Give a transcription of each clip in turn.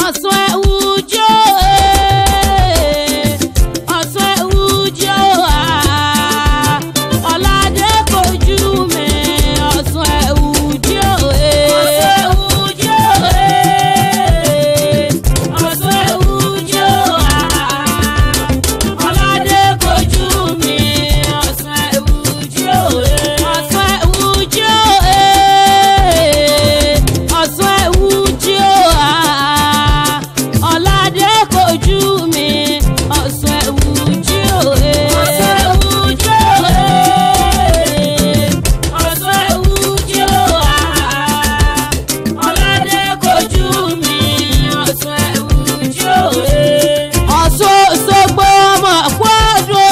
Ọ̀ṣun Ẹ̀wùjọ́ Ọ̀ṣun Ẹ̀wùjọ́ Ọ̀làdé kojú mi Ọ̀ṣun Ẹ̀wùjọ́ Ọ̀ṣun Ẹ̀wùjọ́ Ọ̀làdé kojú mi Ọ̀ṣun Ẹ̀wùjọ́ Ọ̀ṣun Ẹ̀wùjọ́ Ọ̀ṣun Ẹ̀wùjọ́ Ọ̀làdé kojú mi Ọ̀ṣun Ẹ̀wùjọ́ Ọ̀ṣun Ẹ̀wùjọ́ Ọ̀ṣun Ẹ̀wùjọ́ Ọ̀làdé kojú mi Ọ̀ṣun Ẹ̀wùjọ́ Ọ̀ṣun Òṣogbo ọmọ pọ́dọ̀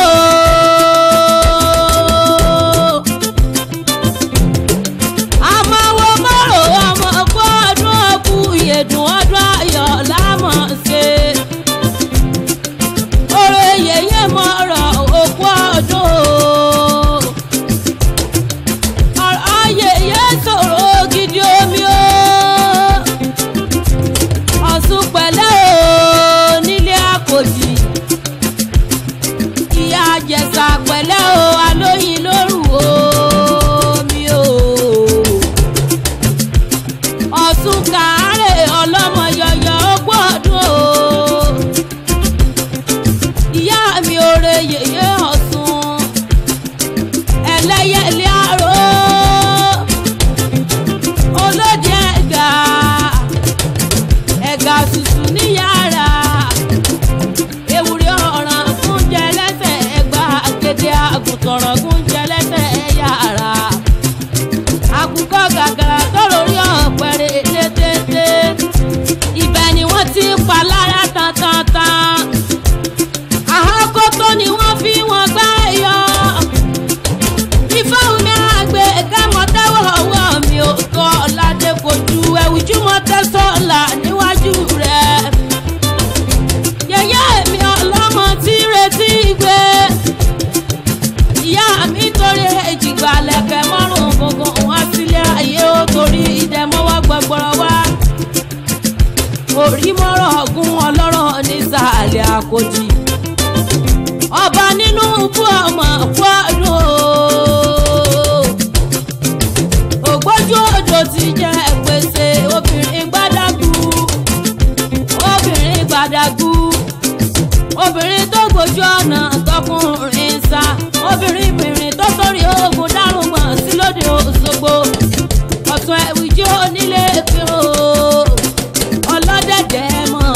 àmọ́wọ́ mọ́rò ọmọ pọ́dọ̀ kú ìyẹ̀dùn ọdún ayọ̀ lámọ̀ ṣe oore yẹyẹ mọ́rọ̀ òkú ọdún ọ̀rọ̀ yẹyẹ sọ̀rọ̀ gidi omi o Ọ̀ṣun pẹ̀lẹ́ o nílé Àkòjì ìyá Àjẹsà pẹ̀lẹ́ o alóyin lóru omi o Ọ̀ṣun kàárẹ̀ ọlọ́mọ yọyọ ogún ọdún o ìyá mi oore yèyé Ọ̀ṣun ẹlẹ́yẹlé àró olóde ẹ̀gà ṣùṣù ní yàrá ewúrẹ́ ọ̀ràn gúnjẹ lẹ́sẹ̀ ẹgbà gèdè àgùntàn gúnjẹ lẹ́sẹ̀ yàrá àkùkọ gàgàrà tó lórí ọ̀pẹ̀rẹ̀ létété ibẹ̀ ni wọ́n ti pa lára tantantan àhákótó ni wọ́n fi wọ́n gbá yọ Ifáwùmí àgbẹ̀ kẹ́mọ́ tẹ́wọ̀ ọwọ́ mi ò tọ́ Ọ̀làdé kojú Ẹ̀wùjú mọ́ tẹ́sọ̀là níwájú rẹ̀ yẹ̀yẹ́ mi ọlọ́mọ tí retí gbé ìyá mi torí èjìgbà lẹ̀kẹ̀ mọ́rùn gbọ̀ngàn wá sílé ayé ó torí ìdẹ̀mọ́wọ́ gbọ̀gbọ̀rọ̀ wá orí mọ́rọ̀ ọ̀gùn ọlọ́rọ̀ nísàlẹ̀ Àkòjì ọba nínú ikú ọmọ fọ́ọ̀dún ògbójú odò ti jẹ́ pèsè obìnrin gbàdàgù obìnrin tó gbójú ọ̀nà tọkùnrin sá obìnrin tó sórí ogun dárúgbọ̀n sí lóde Òṣogbo Ọ̀ṣun Ẹ̀wùjọ́ onílé pé o ọlọ́dẹ̀dẹ̀ mọ̀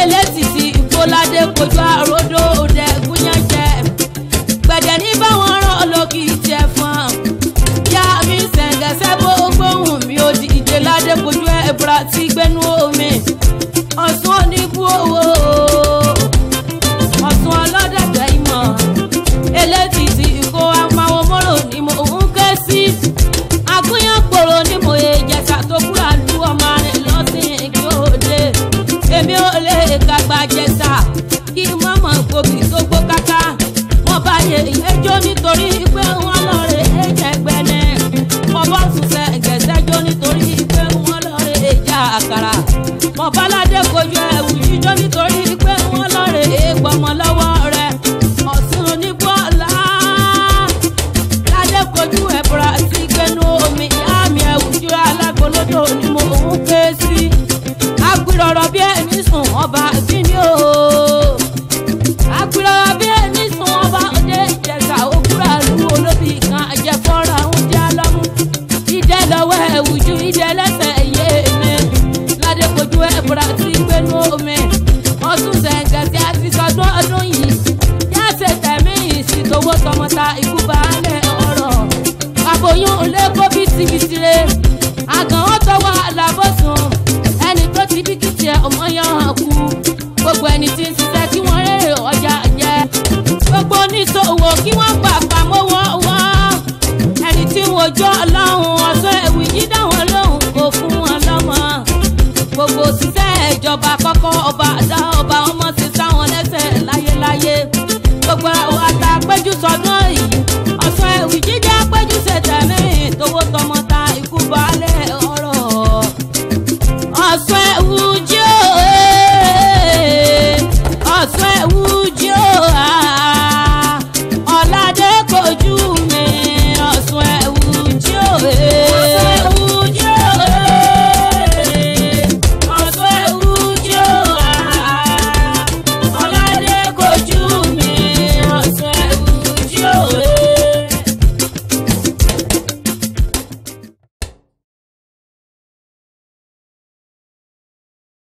elétìtì ìkóládé kojú àròdó òde gúnyànjẹ gbẹ̀dẹ̀ ní báwọn rán olókìtì ẹ̀fọn yá mi sẹ̀ǹgẹ̀sẹ̀ bó gbóhùn mi ò dìde ládé kojú ẹ̀bùrà tí gbénú omi Ọ̀ṣun oníbú owó Ọ̀ṣun ọlọ́dẹ̀dẹ̀ ìmọ̀ elétìtì ìkó amáwo mọ́rò ni mò ń ké sí agúnyán gbòòrò ni mo yẹ Ìjẹ̀ṣà tó kúrò lu ọmọ rẹ̀ lọ́sìn kí ó dé èmi ò lè kàgbà Ìjẹ̀ṣà kí mọ́mọ́ gbòógì tó gbó káká wọ́n bá yẹ ẹjọ́ nítorí pé wọ́n lọ rè é jẹgbẹ́nẹ́ wọ́n bọ́ sùsẹ̀ gẹ̀ẹ́sẹ́jọ́ nítorí pé wọ́n lọ rè é já àkàrà wọ́n bá Ládé kojú Ẹ̀wùjíjọ́ nítorí pé wọ́n lọ rè é gbọmọ lọ́wọ́ rẹ̀ Ọ̀ṣun oníbọ́ọ̀lá Ládé kojú ẹ̀bùrà sí gbénú omi ìyá mi Ẹ̀wùjú alágolódò ni mo ń ké sí agbèrọ̀rọ̀ bí ẹni sùn ọba bí